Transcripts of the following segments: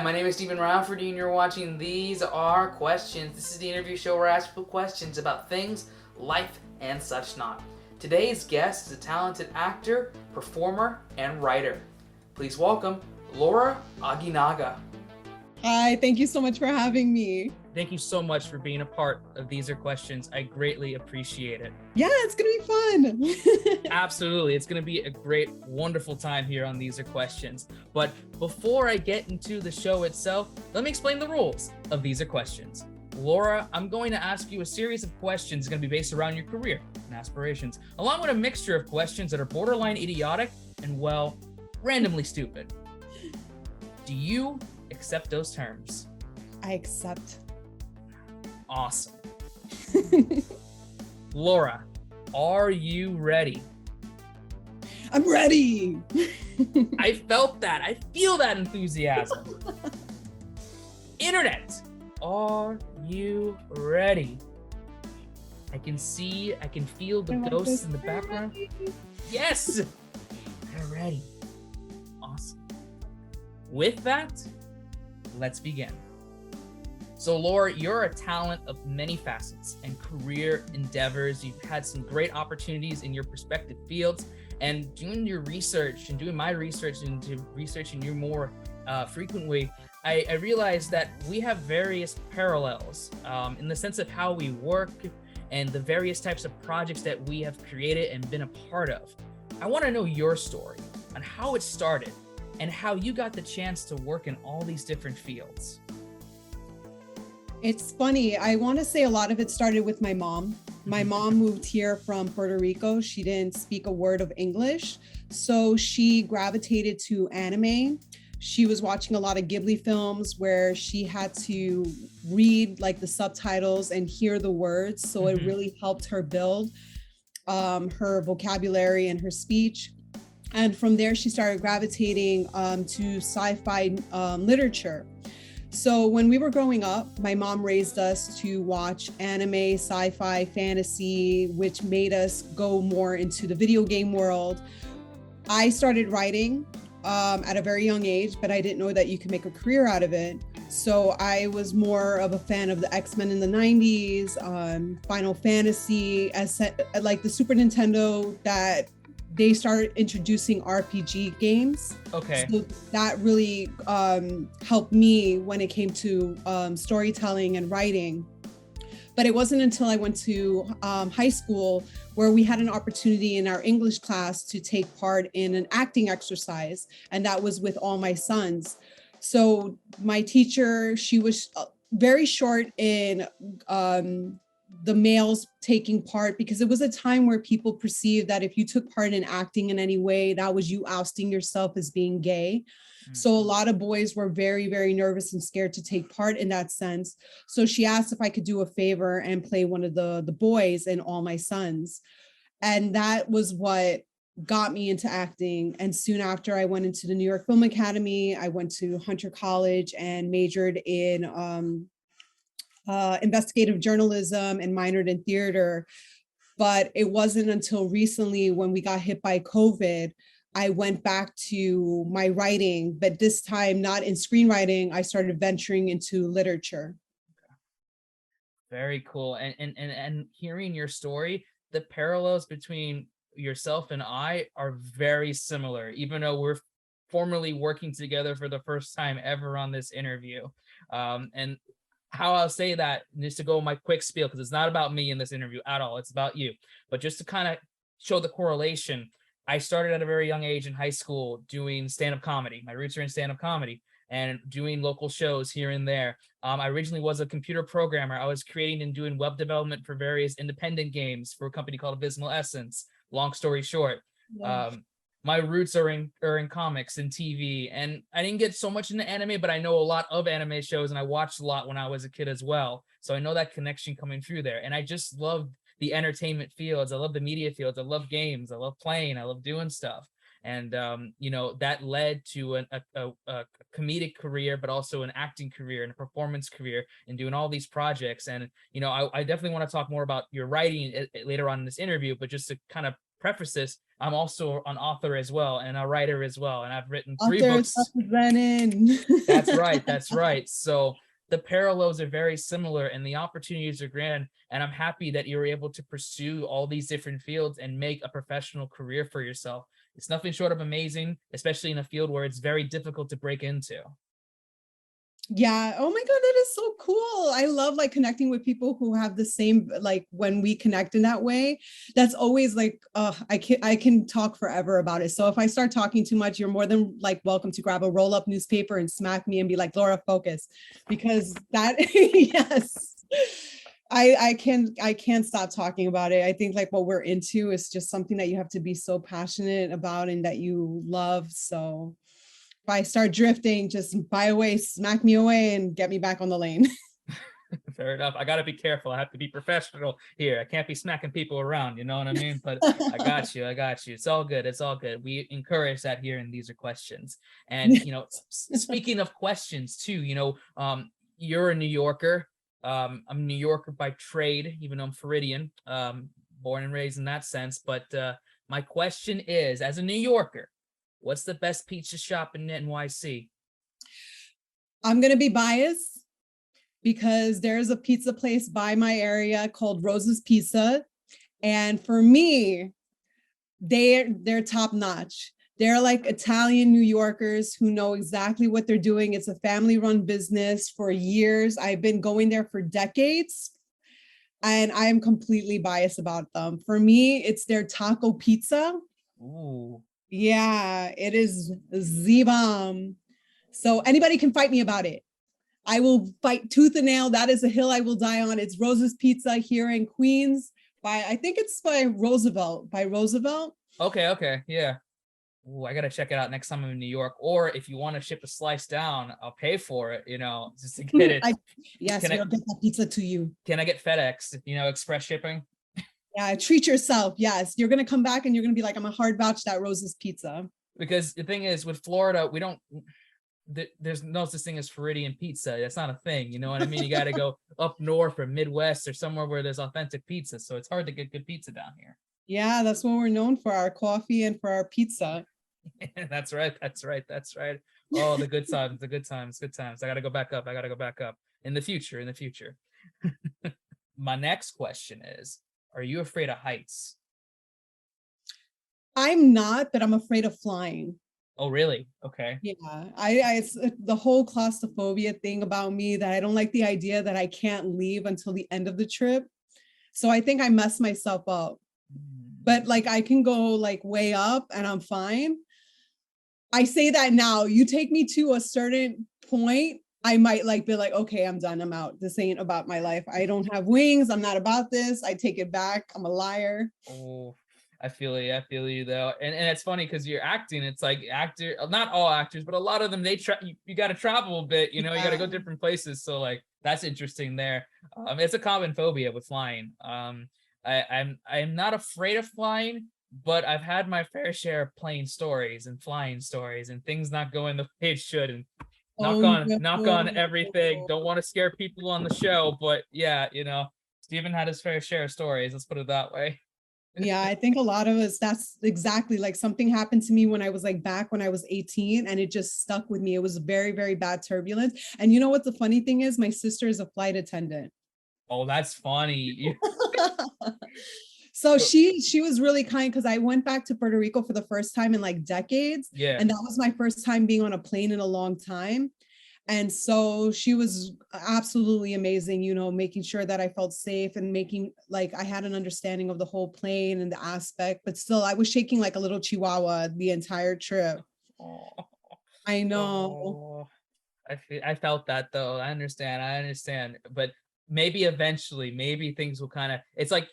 my name is Stephen Rafferty, and you're watching These Are Questions. This is the interview show where I ask people questions about things, life, and such not. Today's guest is a talented actor, performer, and writer. Please welcome Laura Aguinaga. Hi, thank you so much for having me. Thank you so much for being a part of These Are Questions. I greatly appreciate it. Yeah, it's gonna be fun. Absolutely. It's going to be a great, wonderful time here on These Are Questions. But before I get into the show itself, let me explain the rules of These Are Questions. Laura, I'm going to ask you a series of questions going to be based around your career and aspirations, along with a mixture of questions that are borderline idiotic and, well, randomly stupid. Do you accept those terms? I accept. Awesome. Laura, are you ready? I'm ready. I felt that. I feel that enthusiasm. Internet, are you ready? I can see, I can feel the ghosts in the background. Yes, they're ready. Awesome. With that, let's begin. So Laura, you're a talent of many facets and career endeavors. You've had some great opportunities in your respective fields, and doing your research and doing my research into researching you more frequently, I realized that we have various parallels in the sense of how we work and the various types of projects that we have created and been a part of. I want to know your story on how it started and how you got the chance to work in all these different fields. It's funny. I want to say a lot of it started with my mom. My mom moved here from Puerto Rico. She didn't speak a word of English, so she gravitated to anime. She was watching a lot of Ghibli films where she had to read like the subtitles and hear the words. So it really helped her build her vocabulary and her speech. And from there, she started gravitating to sci-fi literature. So when we were growing up, my mom raised us to watch anime, sci-fi, fantasy, which made us go more into the video game world. I started writing at a very young age, but I didn't know that you could make a career out of it. So I was more of a fan of the X-Men in the 90s, Final Fantasy, like the Super Nintendo, that they started introducing RPG games. Okay. So that really helped me when it came to storytelling and writing. But it wasn't until I went to high school where we had an opportunity in our English class to take part in an acting exercise. And that was with all my sons. So my teacher, she was very short in the males taking part, because it was a time where people perceived that if you took part in acting in any way, that was you ousting yourself as being gay. So a lot of boys were very, very nervous and scared to take part in that sense. So she asked if I could do a favor and play one of the boys in All My Sons. And that was what got me into acting. And soon after, I went into the New York Film Academy. I went to Hunter College and majored in investigative journalism and minored in theater. But it wasn't until recently, when we got hit by COVID, I went back to my writing, but this time not in screenwriting. I started venturing into literature. Very cool. And hearing your story, the parallels between yourself and I are very similar, even though we're formally working together for the first time ever on this interview. And how I'll say that, just to go my quick spiel, because it's not about me in this interview at all, it's about you. But just to kind of show the correlation, I started at a very young age in high school doing stand-up comedy. My roots are in stand-up comedy and doing local shows here and there. I originally was a computer programmer. I was creating and doing web development for various independent games for a company called Abysmal Essence. Long story short, my roots are in comics and TV, and I didn't get so much into anime, but I know a lot of anime shows, and I watched a lot when I was a kid as well. So I know that connection coming through there, and I just love the entertainment fields. I love the media fields. I love games. I love playing. I love doing stuff. And, that led to a comedic career, but also an acting career and a performance career, and doing all these projects. And, I definitely want to talk more about your writing later on in this interview, but just to kind of preface this, I'm also an author as well and a writer as well, and I've written 3 Authors books. representing. That's right. That's right. So the parallels are very similar and the opportunities are grand. And I'm happy that you're able to pursue all these different fields and make a professional career for yourself. It's nothing short of amazing, especially in a field where it's very difficult to break into. Yeah. Oh my God, that is so cool. I love like connecting with people who have the same, like when we connect in that way, that's always like, I can talk forever about it. So if I start talking too much, you're more than like welcome to grab a roll up newspaper and smack me and be like, Laura, focus, because that, yes. I can't stop talking about it. I think like what we're into is just something that you have to be so passionate about and that you love. So if I start drifting, just buy away, smack me away and get me back on the lane. Fair enough. I got to be careful. I have to be professional here. I can't be smacking people around. You know what I mean? But I got you. I got you. It's all good. It's all good. We encourage that here, and these are questions. And speaking of questions too, you're a New Yorker. I'm a New Yorker by trade, even though I'm Floridian, born and raised in that sense. But my question is, as a New Yorker, what's the best pizza shop in NYC? I'm going to be biased because there's a pizza place by my area called Rose's Pizza. And for me, they're top notch. They're like Italian New Yorkers who know exactly what they're doing. It's a family run business for years. I've been going there for decades. And I am completely biased about them. For me, it's their taco pizza. Ooh. Yeah, it is the bomb. So anybody can fight me about it. I will fight tooth and nail. That is a hill I will die on. It's Rose's Pizza here in Queens. I think it's by Roosevelt. Okay, yeah. Ooh, I gotta check it out next time I'm in New York. Or if you want to ship a slice down, I'll pay for it. Just to get it. Yes, we'll get that pizza to you. Can I get FedEx? Express shipping. Yeah, treat yourself. Yes, you're gonna come back and you're gonna be like, I'm a hard vouch that Rose's Pizza. Because the thing is, with Florida, we don't. There's no such thing as Floridian pizza. That's not a thing. You know what I mean? You got to go up north or Midwest or somewhere where there's authentic pizza. So it's hard to get good pizza down here. Yeah, that's what we're known for, our coffee and for our pizza. That's right. Oh, the good times. I got to go back up. In the future. My next question is, are you afraid of heights? I'm not, but I'm afraid of flying. Oh, really? Okay. Yeah, it's the whole claustrophobia thing about me, that I don't like the idea that I can't leave until the end of the trip. So I think I mess myself up. But like I can go like way up and I'm fine. I say that now. You take me to a certain point, I might like be like, okay, I'm done. I'm out. This ain't about my life. I don't have wings. I'm not about this. I take it back. I'm a liar. Oh, I feel you though. And it's funny because you're acting, it's like not all actors, but a lot of them, you got to travel a bit, you got to go different places. So like, that's interesting there. It's a common phobia with flying. I'm not afraid of flying, but I've had my fair share of plane stories and flying stories and things not going the way it should. And knock on everything. Don't want to scare people on the show, but yeah, Stephen had his fair share of stories. Let's put it that way. Yeah, I think a lot of us, that's exactly like something happened to me when I was like back when I was 18 and it just stuck with me. It was very, very bad turbulence. And you know what the funny thing is? My sister is a flight attendant. Oh, that's funny. So she was really kind because I went back to Puerto Rico for the first time in like decades. Yeah. And that was my first time being on a plane in a long time. And so she was absolutely amazing, making sure that I felt safe and making like I had an understanding of the whole plane and the aspect, but still I was shaking like a little chihuahua the entire trip. Oh, I know. I felt that though. I understand. But maybe eventually, maybe things will kind of, it's like,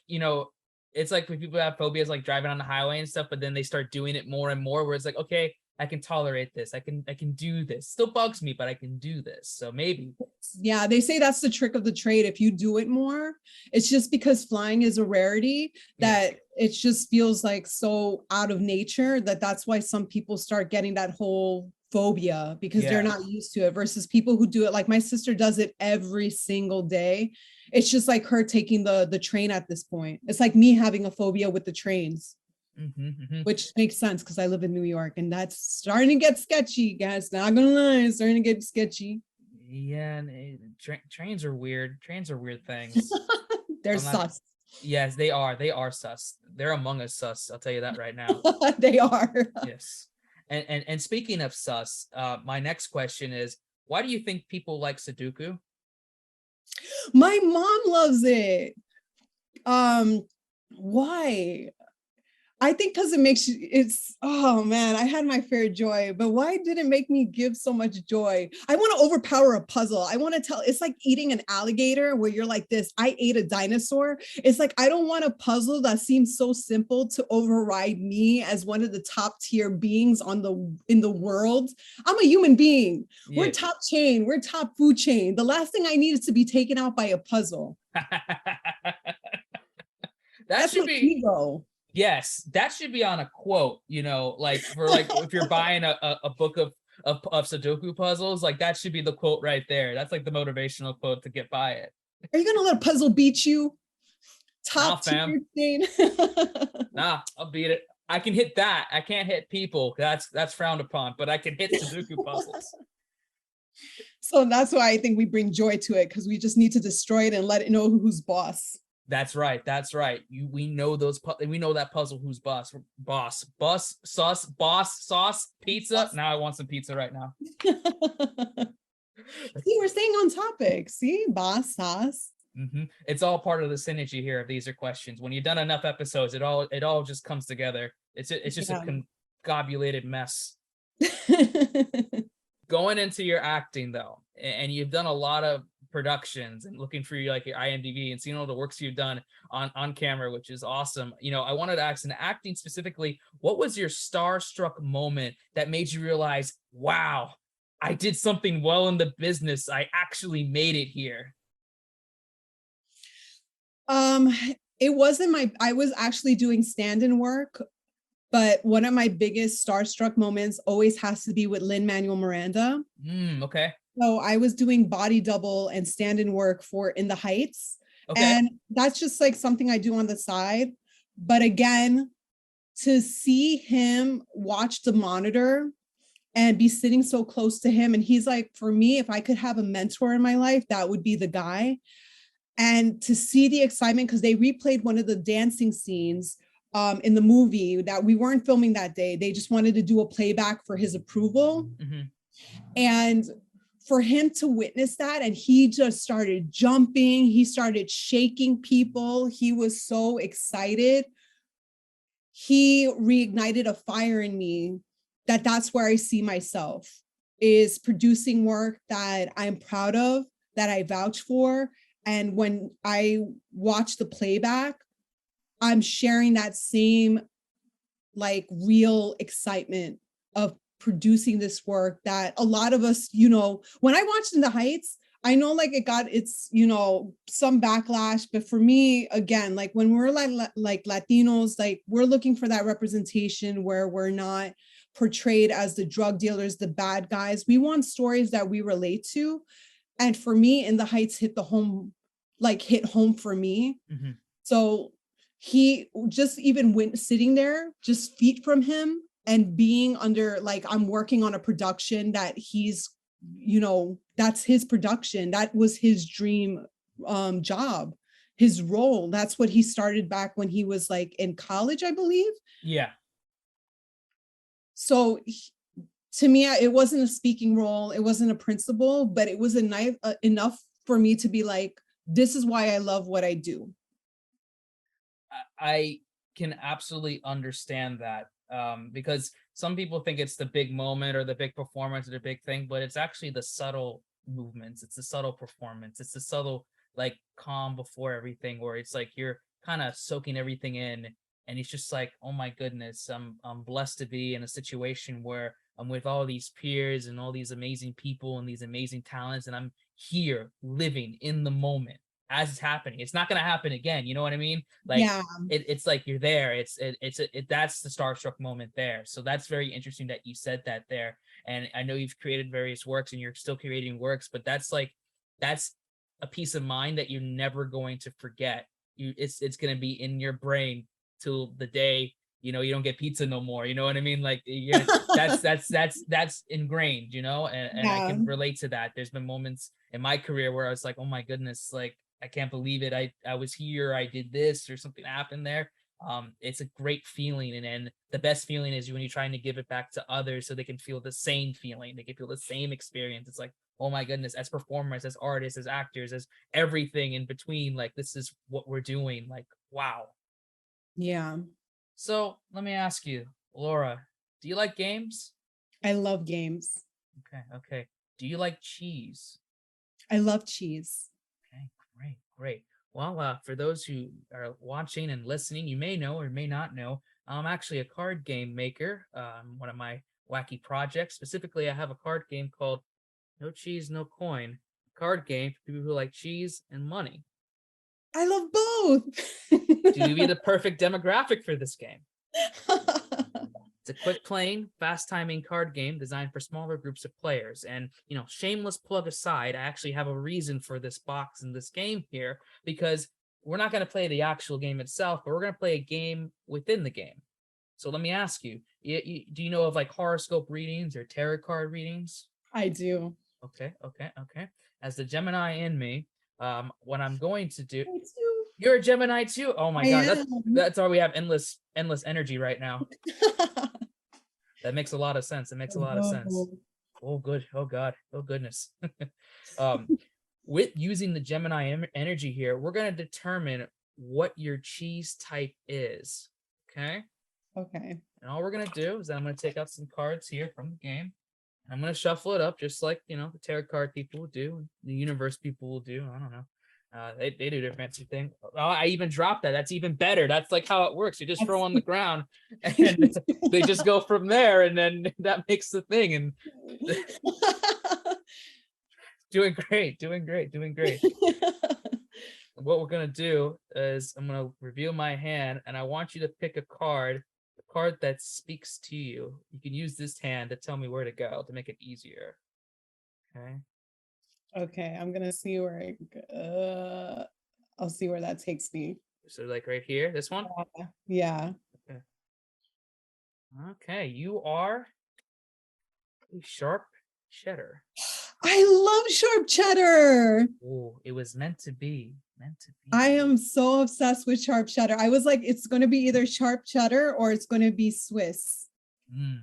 it's like when people have phobias, like driving on the highway and stuff, but then they start doing it more and more where it's like, okay, I can tolerate this. I can do this. Still bugs me, but I can do this. So maybe. Yeah, they say that's the trick of the trade. If you do it more, it's just because flying is a rarity that it just feels like so out of nature that's why some people start getting that whole phobia because they're not used to it versus people who do it. Like my sister does it every single day. It's just like her taking the train at this point. It's like me having a phobia with the trains. which makes sense because I live in New York, and that's starting to get sketchy, guys. Not gonna lie, it's starting to get sketchy. Yeah, and trains are weird. Trains are weird things. They're I'm not. sus. Yes, they are. They are sus. They're among us sus. I'll tell you that right now. They are. Yes. And speaking of sus, my next question is, why do you think people like Sudoku? My mom loves it. Why? I think because it makes you, it's, oh man, I had my fair joy, but why did it make me give so much joy? I want to overpower a puzzle. I want to tell, it's like eating an alligator where you're like this, I ate a dinosaur. It's like, I don't want a puzzle that seems so simple to override me as one of the top tier beings in the world. I'm a human being. Yeah. We're top chain. We're top food chain. The last thing I need is to be taken out by a puzzle. That's should be ego. Yes, that should be on a quote, like for like if you're buying a book of Sudoku puzzles, like that should be the quote right there. That's like the motivational quote to get by it. Are you gonna let a puzzle beat you? Top tier thing. Nah, I'll beat it. I can hit that. I can't hit people. That's frowned upon, but I can hit Sudoku puzzles. So that's why I think we bring joy to it, because we just need to destroy it and let it know who's boss. That's right. That's right. We know we know that puzzle. Who's boss? Boss, sauce, pizza. Boss. Now I want some pizza right now. See, we're staying on topic. See, boss, sauce. Mm-hmm. It's all part of the synergy here of These Are Questions. When you've done enough episodes, it all just comes together. It's just a confabulated mess. Going into your acting though, and you've done a lot of productions and looking for your IMDb and seeing all the works you've done on camera, which is awesome. I wanted to ask, in acting specifically, what was your starstruck moment that made you realize, wow, I did something well in the business. I actually made it here. It wasn't I was actually doing stand-in work, but one of my biggest starstruck moments always has to be with Lin-Manuel Miranda. Okay. So I was doing body double and stand-in work for In the Heights. Okay. And that's just like something I do on the side. But again, to see him watch the monitor and be sitting so close to him, and he's like, for me, if I could have a mentor in my life, that would be the guy. And to see the excitement, because they replayed one of the dancing scenes in the movie that we weren't filming that day. They just wanted to do a playback for his approval. Mm-hmm. And for him to witness that, and he just started jumping, he started shaking people, he was so excited. He reignited a fire in me that's where I see myself, is producing work that I'm proud of, that I vouch for. And when I watch the playback, I'm sharing that same real excitement of producing this work that a lot of us, when I watched In the Heights, I know it got its, some backlash, but for me, again, when we're like Latinos, we're looking for that representation where we're not portrayed as the drug dealers, the bad guys. We want stories that we relate to. And for me, In the Heights hit home for me. Mm-hmm. So he just even went sitting there, just feet from him, and being under, I'm working on a production that he's, that's his production. That was his dream job, his role. That's what he started back when he was in college, I believe. Yeah. So to me, it wasn't a speaking role. It wasn't a principal, but it was enough for me to be this is why I love what I do. I can absolutely understand that. Because some people think it's the big moment or the big performance or the big thing, but it's actually the subtle movements. It's the subtle performance. It's the subtle, calm before everything, where it's you're kind of soaking everything in. And it's just oh my goodness, I'm blessed to be in a situation where I'm with all these peers and all these amazing people and these amazing talents. And I'm here living in the moment as it's happening. It's not going to happen again. You know what I mean? It's you're there. It's that's the starstruck moment there. So that's very interesting that you said that there. And I know you've created various works and you're still creating works, but that's a peace of mind that you're never going to forget. It's going to be in your brain till the day you know, you don't get pizza no more. You know what I mean? Like that's ingrained, you know, and I Yeah. can relate to that. There's been moments in my career where I was like, oh my goodness, like I can't believe it. I was here, I did this, or something happened there. It's a great feeling, and then the best feeling is when you're trying to give it back to others so they can feel the same feeling, they can feel the same experience. It's like, oh my goodness, as performers, as artists, as actors, as everything in between, like this is what we're doing. Like, wow. Yeah. So let me ask you, Laura, do you like games? I love games. Okay. Do you like cheese? I love cheese. Okay, great. Well, for those who are watching and listening, you may know or may not know, I'm actually a card game maker. One of my wacky projects. Specifically, I have a card game called No Cheese, No Coin. A card game for people who like cheese and money. I love both. Do you be the perfect demographic for this game? It's a quick playing, fast timing card game designed for smaller groups of players. And, you know, shameless plug aside, I actually have a reason for this box and this game here, because we're not going to play the actual game itself, but we're going to play a game within the game. So let me ask you, do you know of like horoscope readings or tarot card readings? I do. Okay. As the Gemini in me, what I'm going to do. I do. You're a Gemini too. Oh my I God, am. that's why we have endless energy right now. That makes a lot of sense. It makes a lot of sense. Oh, good. Oh God. Oh goodness. With using the Gemini energy here, we're going to determine what your cheese type is. Okay. Okay. And all we're going to do is I'm going to take out some cards here from the game. And I'm going to shuffle it up just like, you know, the tarot card people will do, the universe people will do. I don't know. They do their fancy thing. Oh, I even dropped that. That's even better. That's like how it works. You just throw on the ground and they just go from there, and then that makes the thing. And doing great. What we're gonna do is I'm gonna reveal my hand, and I want you to pick a card that speaks to you. You can use this hand to tell me where to go to make it easier. Okay. Okay, I'm gonna see where I'll see where that takes me. So like right here, this one? Yeah. Okay, you are a sharp cheddar. I love sharp cheddar. Oh, it was meant to be. I am so obsessed with sharp cheddar. I was like, it's going to be either sharp cheddar or it's going to be Swiss.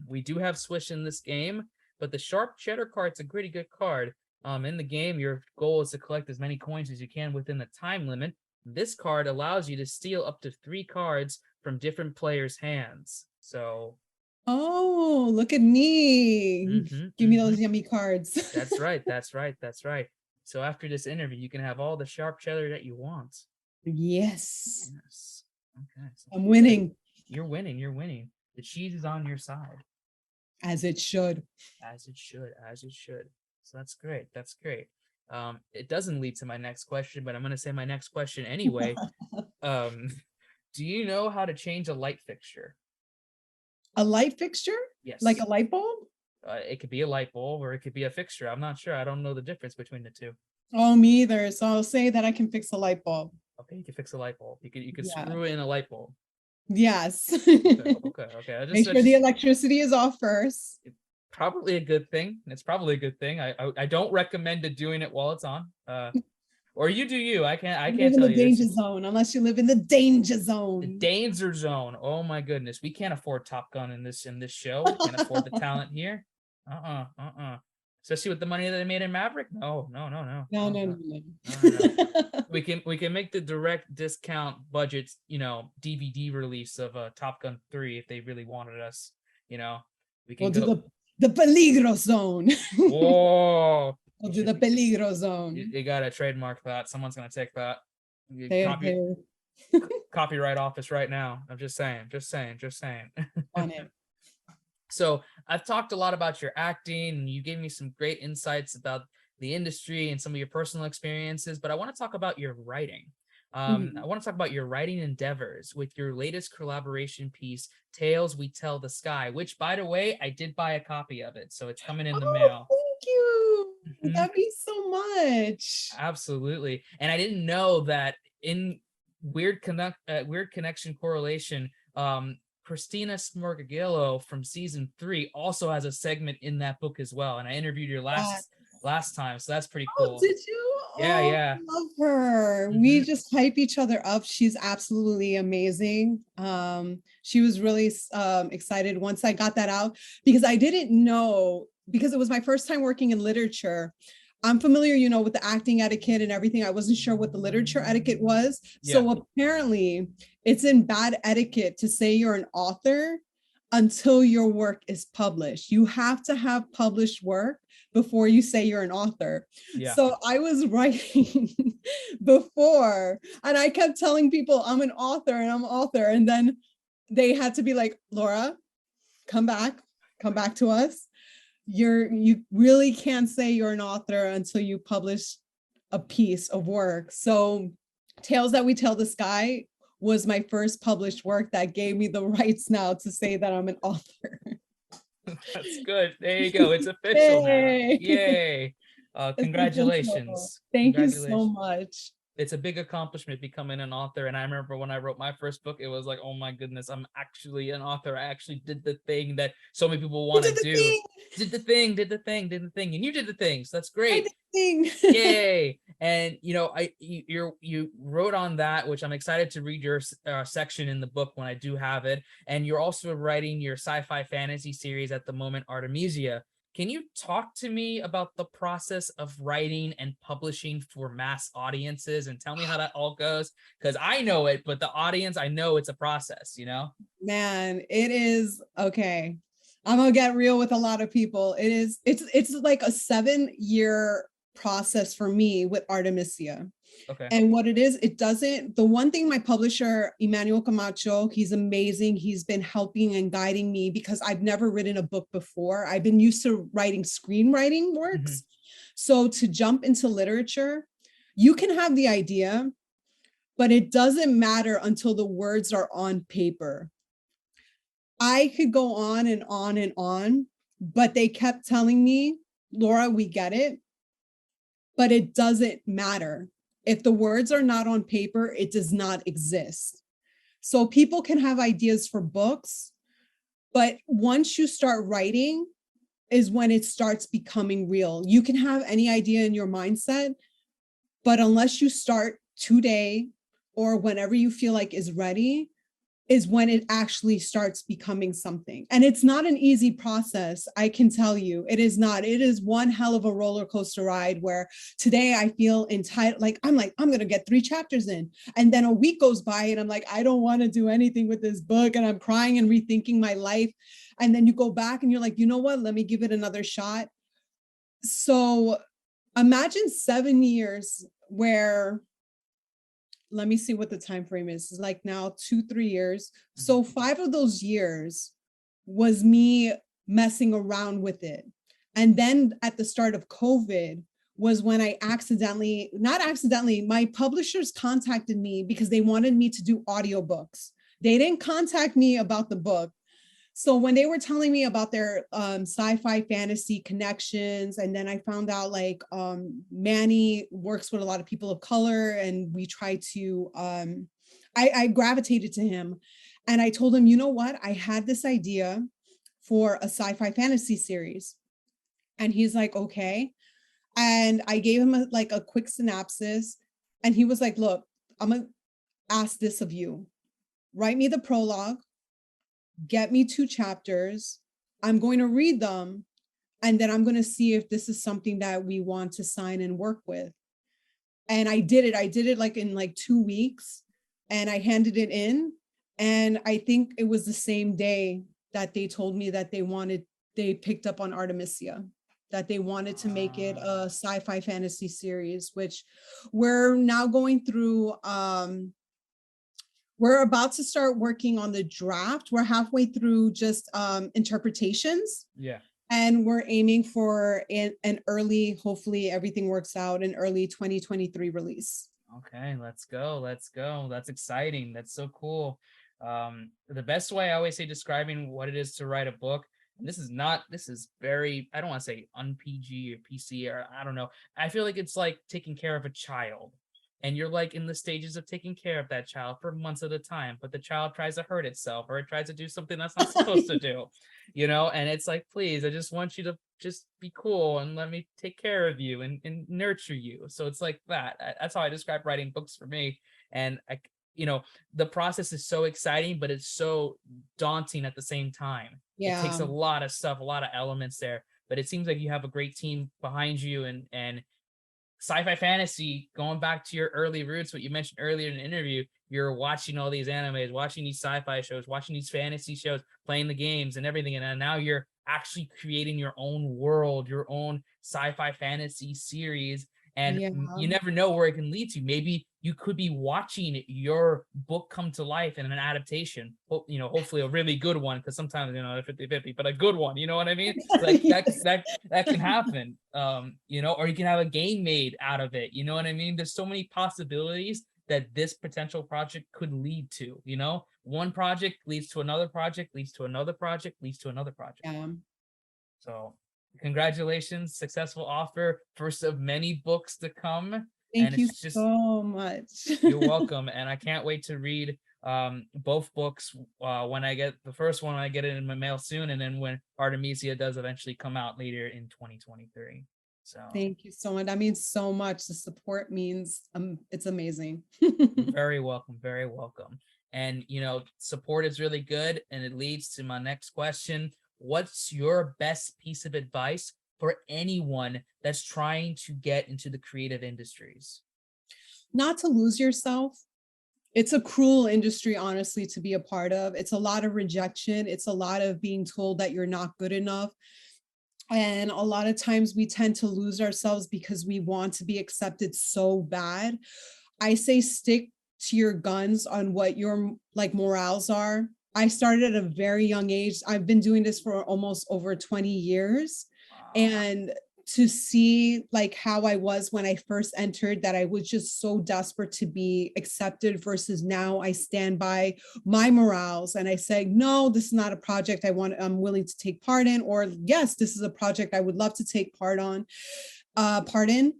We do have Swiss in this game, but the sharp cheddar card's a pretty good card. In the game, your goal is to collect as many coins as you can within the time limit. This card allows you to steal up to 3 cards from different players' hands. So, oh, look at me. Give me those yummy cards. That's right. So after this interview, you can have all the sharp cheddar that you want. Yes. Okay. So I'm winning. You're winning. The cheese is on your side. As it should. As it should. So that's great. It doesn't lead to my next question, but I'm going to say my next question anyway. Do you know how to change a light fixture? A light fixture? Yes. Like a light bulb? It could be a light bulb or it could be a fixture. I'm not sure. I don't know the difference between the two. Oh, me either. So I'll say that I can fix a light bulb. Okay, you can fix a light bulb. You could screw in a light bulb. Yes. Okay. Make sure the electricity is off first. Probably a good thing. It's probably a good thing. I don't recommend doing it while it's on. Or you do you. I can't tell you. Live in the danger zone, unless you live in the danger zone. The danger zone. Oh my goodness. We can't afford Top Gun in this show. We can't afford the talent here. Especially with the money that they made in Maverick. No. We can make the direct discount budget, DVD release of Top Gun 3 if they really wanted us. We can do the peligro zone. Whoa. We'll do the peligro zone. You gotta trademark that. Someone's gonna take that. Copyright office right now. I'm just saying. On it. So I've talked a lot about your acting, and you gave me some great insights about the industry and some of your personal experiences, but I want to talk about your writing. I want to talk about your writing endeavors with your latest collaboration piece, Tales We Tell the Sky, which, by the way, I did buy a copy of it, so it's coming in the mail. Thank you. That means so much. Absolutely. And I didn't know that in weird connection correlation, Christina Smorgillo from season 3 also has a segment in that book as well, and I interviewed her last time, so that's pretty Oh, cool. did you? Yeah, Oh, yeah. I love her. We just hype each other up. She's absolutely amazing. She was really excited once I got that out because I didn't know, because it was my first time working in literature. I'm familiar, with the acting etiquette and everything. I wasn't sure what the literature etiquette was. Yeah. So apparently it's in bad etiquette to say you're an author until your work is published. You have to have published work before you say you're an author. Yeah. So I was writing before, and I kept telling people I'm an author and I'm an author. And then they had to be like, Laura, come back to us. You really can't say you're an author until you publish a piece of work. So Tales That We Tell the Sky was my first published work that gave me the rights now to say that I'm an author. That's good. There you go. It's official now. Yay. Yay. It's official. Congratulations. Thank you so Congratulations. much. It's a big accomplishment becoming an author. And I remember when I wrote my first book, it was like, oh my goodness, I'm actually an author. I actually did the thing that so many people want to do. Did the thing. And you did the thing. So that's great. I did the thing. Yay. And you wrote on that, which I'm excited to read your section in the book when I do have it. And you're also writing your sci-fi fantasy series at the moment, Artemisia. Can you talk to me about the process of writing and publishing for mass audiences and tell me how that all goes? Because I know it, but the audience, I know it's a process, Man, it is okay. I'm gonna get real with a lot of people. It's like a 7-year process for me with Artemisia. Okay. And what it is, the one thing my publisher, Emmanuel Camacho, he's amazing. He's been helping and guiding me because I've never written a book before. I've been used to writing screenwriting works. So to jump into literature, you can have the idea, but it doesn't matter until the words are on paper. I could go on and on and on, but they kept telling me, Laura, we get it, but it doesn't matter. If the words are not on paper, it does not exist. So people can have ideas for books, but once you start writing is when it starts becoming real. You can have any idea in your mindset, but unless you start today or whenever you feel like is ready, is when it actually starts becoming something. And it's not an easy process, I can tell you. It is not. It is one hell of a roller coaster ride where today I feel entitled, I'm going to get 3 chapters in. And then a week goes by and I'm like, I don't want to do anything with this book. And I'm crying and rethinking my life. And then you go back and you're like, you know what? Let me give it another shot. So imagine 7 years where, let me see what the time frame is. It's like now 2-3 years. So 5 of those years was me messing around with it. And then at the start of COVID was when I not accidentally, my publishers contacted me because they wanted me to do audiobooks. They didn't contact me about the book. So when they were telling me about their sci-fi fantasy connections, and then I found out Manny works with a lot of people of color, and we try to, I gravitated to him, and I told him, you know what? I had this idea for a sci-fi fantasy series, and he's like, okay. And I gave him a quick synopsis, and he was like, look, I'm gonna ask this of you. Write me the prologue. Get me 2 chapters. I'm going to read them. And then I'm going to see if this is something that we want to sign and work with. And I did it. I did it in 2 weeks and I handed it in. And I think it was the same day that they told me that they picked up on Artemisia, that they wanted to make it a sci-fi fantasy series, which we're now going through. We're about to start working on the draft. We're halfway through just interpretations. Yeah. And we're aiming for an early, hopefully everything works out, an early 2023 release. Okay, let's go. That's exciting. That's so cool. The best way I always say describing what it is to write a book, and this is very, I don't want to say un-PG or PC, or I don't know. I feel like it's like taking care of a child. and you're like in the stages of taking care of that child for months at a time, but the child tries to hurt itself or it tries to do something that's not supposed to do, and it's like, please, I just want you to just be cool and let me take care of you and nurture you. So it's like that. That's how I describe writing books for me. And the process is so exciting, but it's so daunting at the same time. It takes Yeah. a lot of stuff, a lot of elements there, but it seems like you have a great team behind you. And sci-fi fantasy, going back to your early roots, what you mentioned earlier in the interview, you're watching all these animes, watching these sci-fi shows, watching these fantasy shows, playing the games and everything, and then now you're actually creating your own world, your own sci-fi fantasy series. And Yeah. you never know where it can lead to. Maybe you could be watching your book come to life in an adaptation. Hopefully a really good one, because sometimes 50-50, but a good one. You know what I mean? Like that can happen. Or you can have a game made out of it. You know what I mean? There's so many possibilities that this potential project could lead to. One project leads to another project, leads to another project, leads to another project. Yeah. So congratulations, successful author, first of many books to come. Thank And you it's just, so much. you're welcome. And I can't wait to read both books. When I get the first one, I get it in my mail soon, and then when Artemisia does eventually come out later in 2023. So Thank you so much. That means so much. The support means it's amazing. very welcome, very welcome. And support is really good, and it leads to my next question. What's your best piece of advice for anyone that's trying to get into the creative industries? Not to lose yourself. It's a cruel industry, honestly, to be a part of. It's a lot of rejection. It's a lot of being told that you're not good enough. And a lot of times we tend to lose ourselves because we want to be accepted so bad. I say stick to your guns on what your morals are. I started at a very young age. I've been doing this for almost over 20 years. Wow. And to see how I was when I first entered, that I was just so desperate to be accepted, versus now I stand by my morals and I say, no, this is not a project I'm willing to take part in, or yes, this is a project I would love to take part in.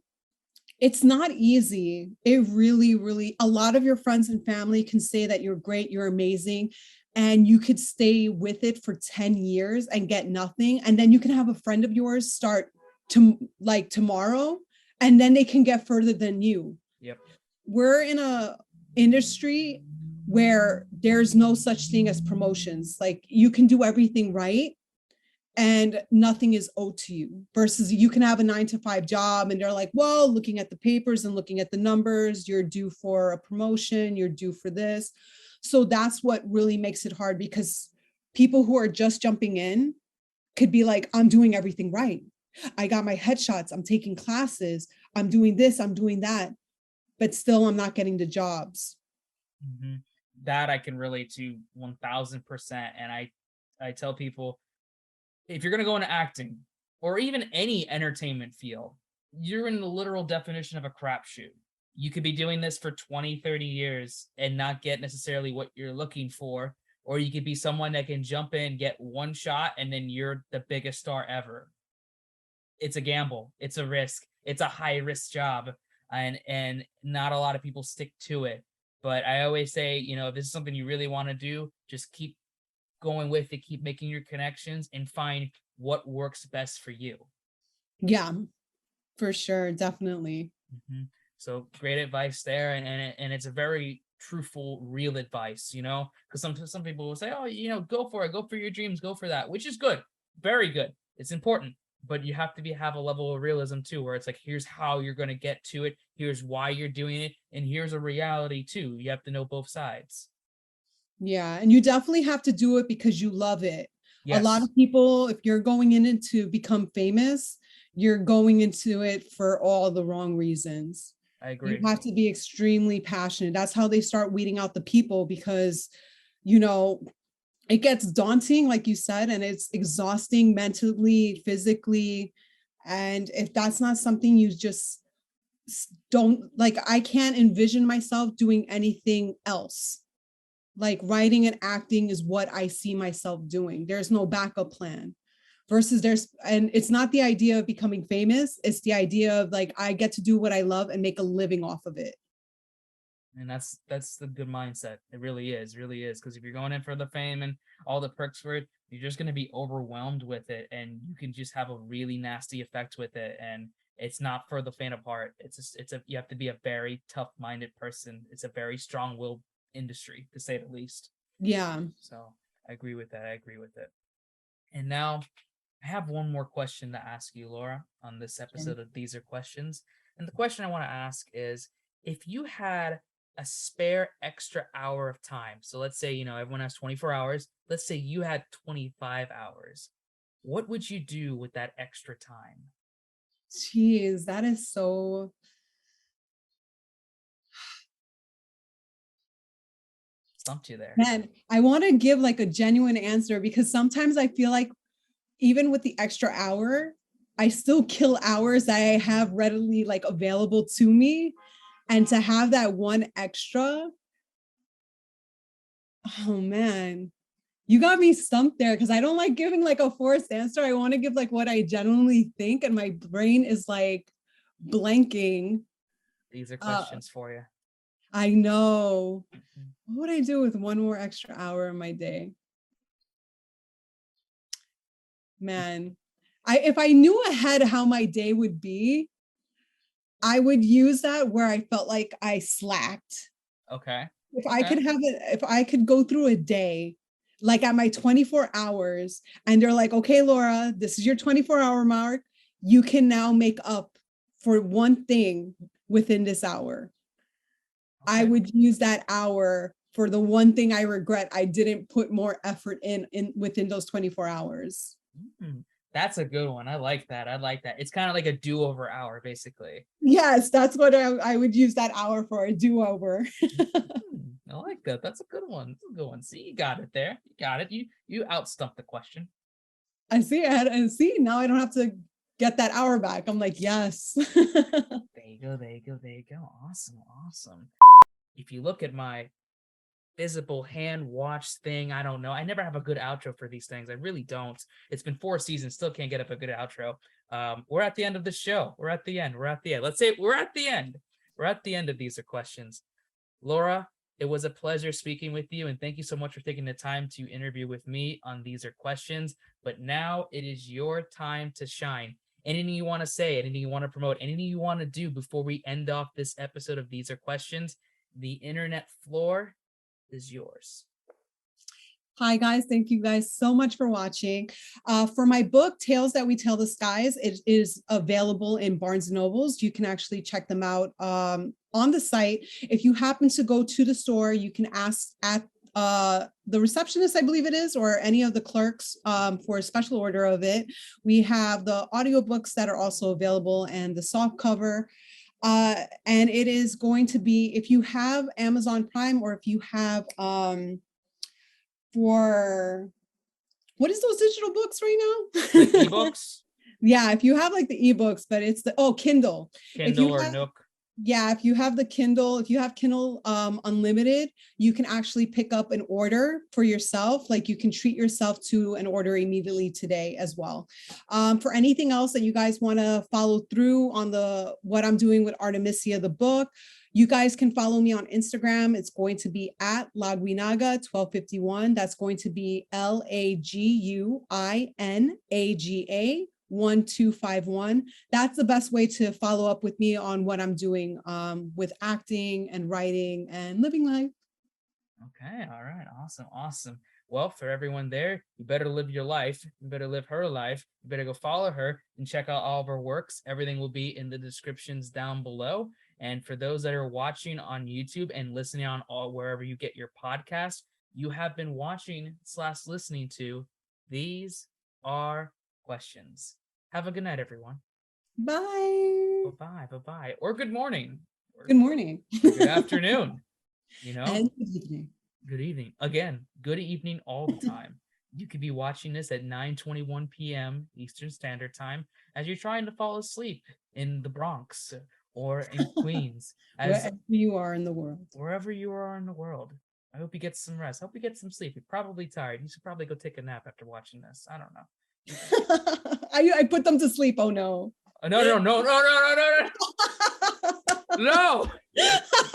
It's not easy. It really, really, a lot of your friends and family can say that you're great, you're amazing, and you could stay with it for 10 years and get nothing. And then you can have a friend of yours start tomorrow, and then they can get further than you. Yep. We're in a industry where there's no such thing as promotions. You can do everything right and nothing is owed to you, versus you can have a 9-to-5 job and they're like, well, looking at the papers and looking at the numbers, you're due for a promotion, you're due for this. So that's what really makes it hard, because people who are just jumping in could be like, I'm doing everything right. I got my headshots, I'm taking classes, I'm doing this, I'm doing that, but still I'm not getting the jobs. Mm-hmm. That I can relate to 1000%. And I tell people, if you're going to go into acting or even any entertainment field, you're in the literal definition of a crapshoot. You could be doing this for 20, 30 years and not get necessarily what you're looking for, or you could be someone that can jump in, get one shot, and then you're the biggest star ever. It's a gamble. It's a risk. It's a high risk job. And not a lot of people stick to it. But I always say, if this is something you really want to do, just keep going with it, keep making your connections and find what works best for you. Yeah, for sure. Definitely. Mm-hmm. So great advice there. And it's a very truthful, real advice, because some people will say, oh, go for it, go for your dreams, go for that, which is good. Very good. It's important. But you have to have a level of realism too, where it's like, here's how you're going to get to it. Here's why you're doing it. And here's a reality too. You have to know both sides. Yeah. And you definitely have to do it because you love it. Yes. A lot of people, if you're going in to become famous, you're going into it for all the wrong reasons. I agree. You have to be extremely passionate. That's how they start weeding out the people, because, it gets daunting, like you said, and it's exhausting mentally, physically. And if that's not something you just don't I can't envision myself doing anything else. Writing and acting is what I see myself doing. There's no backup plan. Versus and it's not the idea of becoming famous. It's the idea of I get to do what I love and make a living off of it. And that's the good mindset. It really is, because if you're going in for the fame and all the perks for it, you're just going to be overwhelmed with it, and you can just have a really nasty effect with it. And it's not for the faint of heart. You have to be a very tough-minded person. It's a very strong-willed industry, to say the least. Yeah. So I agree with that. And now I have one more question to ask you, Laura, on this episode of These Are Questions. And the question I want to ask is, if you had a spare extra hour of time, so let's say, everyone has 24 hours, let's say you had 25 hours, what would you do with that extra time? Jeez, that is so... Stumped you there. Man, I want to give like a genuine answer, because sometimes I feel like even with the extra hour, I still kill hours that I have readily like available to me. And to have that one extra, oh man, you got me stumped there, because I don't like giving like a forced answer. I want to give like what I genuinely think, and my brain is like blanking. These are questions for you. I know. What would I do with one more extra hour in my day? Man, if I knew ahead how my day would be, I would use that where I felt like I slacked. Okay. If I could have it, if I could go through a day, like at my 24 hours, and they're like, okay, Laura, this is your 24-hour mark. You can now make up for one thing within this hour. Okay. I would use that hour for the one thing I regret I didn't put more effort in within those 24 hours. That's a good one. I like that. It's kind of like a do-over hour, basically. Yes, that's what I would use that hour for, a do-over. I like that. That's a good one. See, you got it there. You got it. You outstumped the question. I see. Now I don't have to get that hour back. I'm like, yes. There you go. Awesome. If you look at my visible hand watch thing, I don't know. I never have a good outro for these things. I really don't. It's been 4 seasons, still can't get up a good outro. We're at the end of the show. We're at the end. Let's say we're at the end. We're at the end of These Are Questions. Laura, it was a pleasure speaking with you, and thank you so much for taking the time to interview with me on These Are Questions. But now it is your time to shine. Anything you want to say, anything you want to promote, anything you want to do before we end off this episode of These Are Questions, the internet floor is yours. Hi guys, thank you guys so much for watching. For my book, Tales That We Tell the Skies, it is available in Barnes & Nobles. You can actually check them out on the site. If you happen to go to the store, you can ask at the receptionist, I believe it is, or any of the clerks for a special order of it. We have the audiobooks that are also available and the soft cover. And it is going to be, if you have Amazon Prime, or if you have for what is those digital books right now? Like ebooks? Yeah, if you have like the ebooks, but it's the Kindle. Kindle or Nook. Yeah, if you have the Kindle, if you have Kindle Unlimited, you can actually pick up an order for yourself. Like you can treat yourself to an order immediately today as well. For anything else that you guys want to follow through on what I'm doing with Artemisia, the book, you guys can follow me on Instagram. It's going to be at Laura Aguinaga 1251. That's going to be LAGUINAGA 1251. That's the best way to follow up with me on what I'm doing with acting and writing and living life. Okay, all right, awesome. Well, for everyone there, you better live your life. You better live her life. You better go follow her and check out all of her works. Everything will be in the descriptions down below. And for those that are watching on YouTube and listening on wherever you get your podcast, you have been watching / listening to These Are Questions. Have a good night, everyone. Bye. Bye-bye. Or good morning. Good morning. Good afternoon. And good evening. Good evening. Again, good evening all the time. You could be watching this at 9:21 p.m. Eastern Standard Time as you're trying to fall asleep in the Bronx or in Queens. Wherever you are in the world. Wherever you are in the world. I hope you get some rest. I hope you get some sleep. You're probably tired. You should probably go take a nap after watching this. I don't know. I put them to sleep. Oh no. No. No.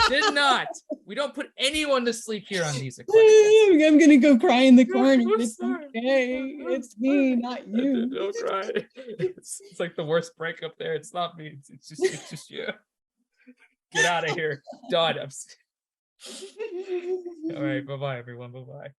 Did not. We don't put anyone to sleep here on these questions. I'm gonna go cry in the corner. I'm It's sorry. okay. It's me, not you. Don't cry. It's like the worst breakup there. It's not me. It's just you. Get out of here. Done. All right. Bye-bye, everyone. Bye-bye.